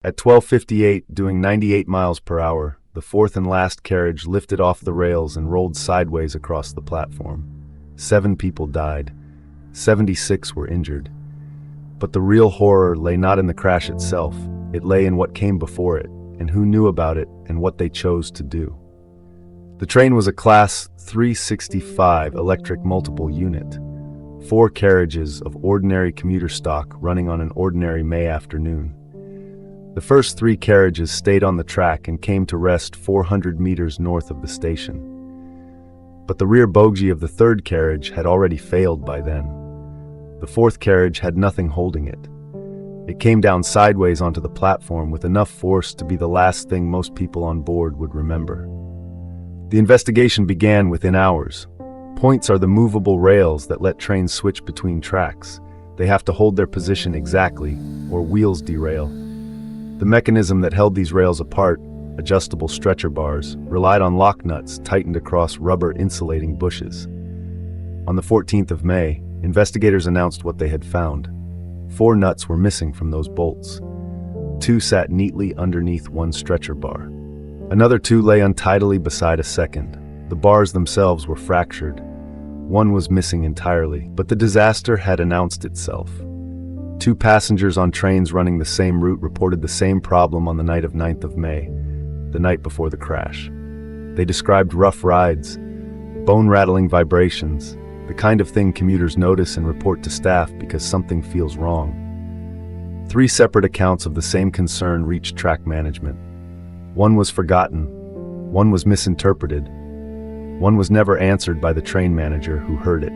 At 12:58, doing 98 miles per hour, the fourth and last carriage lifted off the rails and rolled sideways across the platform. 7 people died. 76 were injured. But the real horror lay not in the crash itself. It lay in what came before it, and who knew about it, and what they chose to do. The train was a Class 365 electric multiple unit. 4 carriages of ordinary commuter stock running on an ordinary May afternoon. The first 3 carriages stayed on the track and came to rest 400 meters north of the station. But the rear bogie of the 3rd carriage had already failed by then. The 4th carriage had nothing holding it. It came down sideways onto the platform with enough force to be the last thing most people on board would remember. The investigation began within hours. Points are the movable rails that let trains switch between tracks. They have to hold their position exactly, or wheels derail. The mechanism that held these rails apart, adjustable stretcher bars, relied on lock nuts tightened across rubber insulating bushes. On the 14th of May, investigators announced what they had found. 4 nuts were missing from those bolts. 2 sat neatly underneath one stretcher bar. Another 2 lay untidily beside a second. The bars themselves were fractured. 1 was missing entirely, but the disaster had announced itself. 2 passengers on trains running the same route reported the same problem on the night of 9th of May, the night before the crash. They described rough rides, bone-rattling vibrations, the kind of thing commuters notice and report to staff because something feels wrong. 3 separate accounts of the same concern reached track management. 1 was forgotten, 1 was misinterpreted, 1 was never answered by the train manager who heard it.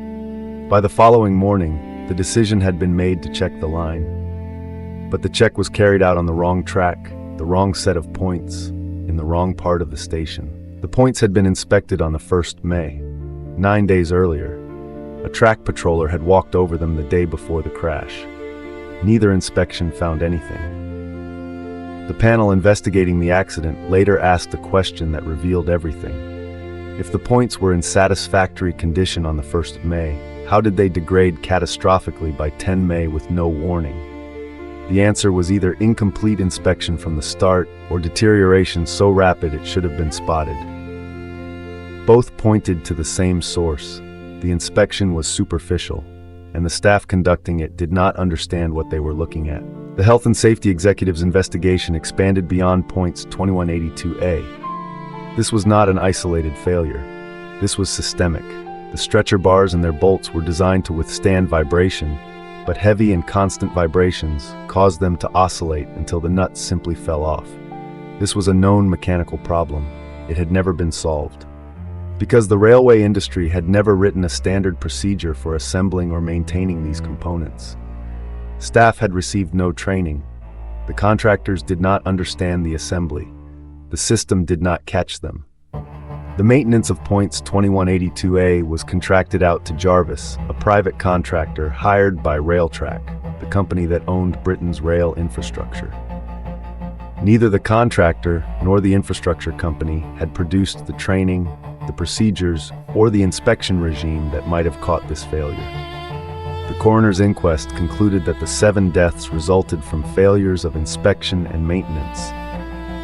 By the following morning, the decision had been made to check the line. But the check was carried out on the wrong track, the wrong set of points, in the wrong part of the station. The points had been inspected on the 1st May. 9 days earlier, a track patroller had walked over them the day before the crash. Neither inspection found anything. The panel investigating the accident later asked a question that revealed everything. If the points were in satisfactory condition on the 1st of May, how did they degrade catastrophically by 10 May with no warning? The answer was either incomplete inspection from the start or deterioration so rapid it should have been spotted. Both pointed to the same source. The inspection was superficial, and the staff conducting it did not understand what they were looking at. The Health and Safety Executive's investigation expanded beyond points 2182A. This was not an isolated failure. This was systemic. The stretcher bars and their bolts were designed to withstand vibration, but heavy and constant vibrations caused them to oscillate until the nuts simply fell off. This was a known mechanical problem. It had never been solved. Because the railway industry had never written a standard procedure for assembling or maintaining these components. Staff had received no training. The contractors did not understand the assembly. The system did not catch them. The maintenance of points 2182A was contracted out to Jarvis, a private contractor hired by Railtrack, the company that owned Britain's rail infrastructure. Neither the contractor nor the infrastructure company had produced the training, the procedures, or the inspection regime that might have caught this failure. The coroner's inquest concluded that the 7 deaths resulted from failures of inspection and maintenance.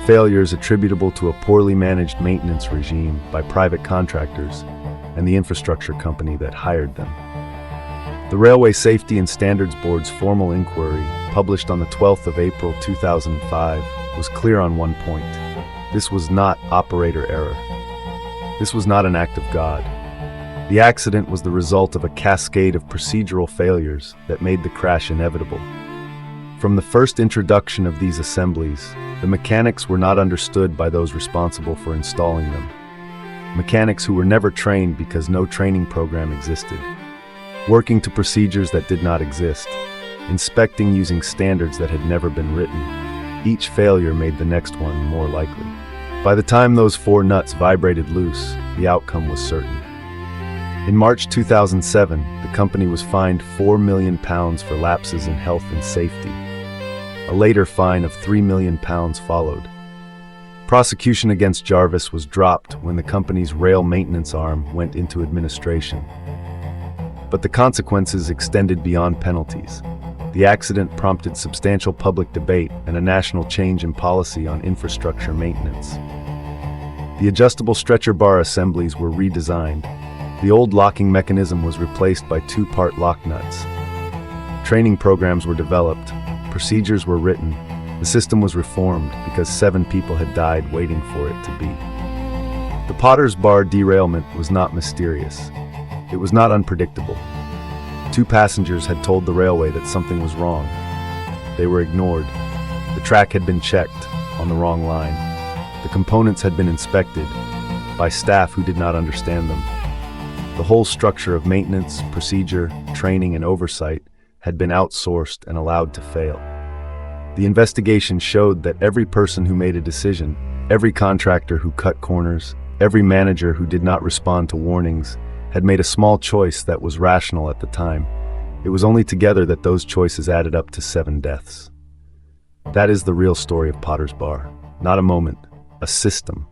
Failures attributable to a poorly managed maintenance regime by private contractors and the infrastructure company that hired them. The Railway Safety and Standards Board's formal inquiry, published on the 12th of April 2005, was clear on one point. This was not operator error. This was not an act of God. The accident was the result of a cascade of procedural failures that made the crash inevitable. From the first introduction of these assemblies, the mechanics were not understood by those responsible for installing them. Mechanics who were never trained because no training program existed. Working to procedures that did not exist. Inspecting using standards that had never been written. Each failure made the next one more likely. By the time those 4 nuts vibrated loose, the outcome was certain. In March 2007, the company was fined £4 million for lapses in health and safety. A later fine of £3 million followed. Prosecution against Jarvis was dropped when the company's rail maintenance arm went into administration. But the consequences extended beyond penalties. The accident prompted substantial public debate and a national change in policy on infrastructure maintenance. The adjustable stretcher bar assemblies were redesigned. The old locking mechanism was replaced by two-part lock nuts. Training programs were developed, procedures were written. The system was reformed because 7 people had died waiting for it to be. The Potter's Bar derailment was not mysterious. It was not unpredictable. 2 passengers had told the railway that something was wrong. They were ignored. The track had been checked on the wrong line. The components had been inspected by staff who did not understand them. The whole structure of maintenance, procedure, training, and oversight had been outsourced and allowed to fail. The investigation showed that every person who made a decision, every contractor who cut corners, every manager who did not respond to warnings, had made a small choice that was rational at the time. It was only together that those choices added up to 7 deaths. That is the real story of Potter's Bar. Not a moment, a system.